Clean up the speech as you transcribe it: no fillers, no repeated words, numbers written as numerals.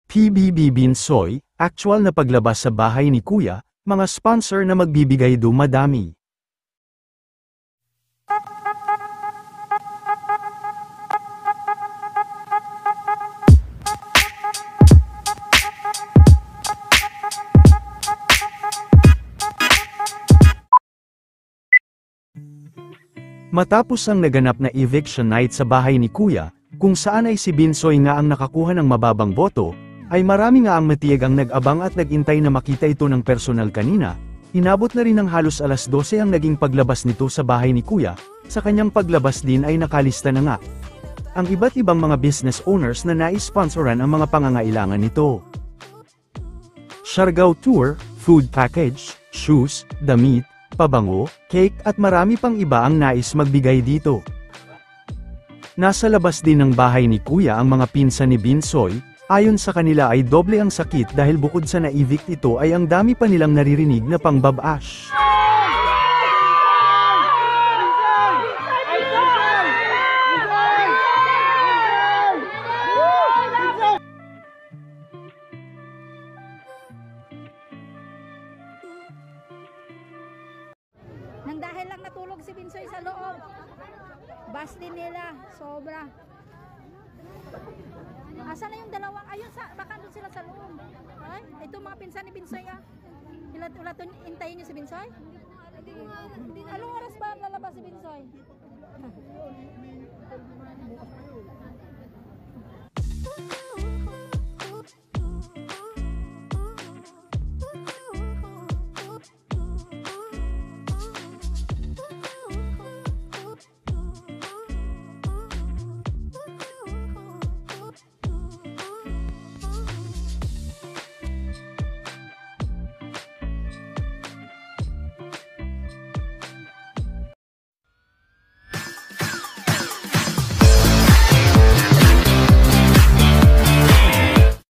PBB Binsoy, actual na paglabas sa bahay ni Kuya, mga sponsor na magbibigay dumadami. Matapos ang naganap na eviction night sa bahay ni Kuya, kung saan ay si Binsoy nga ang nakakuha ng mababang boto, ay marami nga ang matiyag ang nag-abang at nag-intay na makita ito ng personal kanina. Inabot na rin ng halos alas 12 ang naging paglabas nito sa bahay ni Kuya, sa kanyang paglabas din ay nakalista na nga ang iba't ibang mga business owners na nais-sponsoran ang mga pangangailangan nito. Siargao Tour, food package, shoes, damit, pabango, cake at marami pang iba ang nais magbigay dito. Nasa labas din ng bahay ni Kuya ang mga pinsan ni Binsoy, ayon sa kanila ay doble ang sakit dahil bukod sa na-evict ito ay ang dami pa nilang naririnig na pangbabash. Nang dahil lang natulog si Binsoy sa loob. Bas din nila, sobra. Asan na yung dalawang? Ayun, baka doon sila sa loob. Ay, ito mga pinsan ni Binsoy ah. Ulat intayin niyo si Binsoy? Anong oras ba lalabas si Binsoy?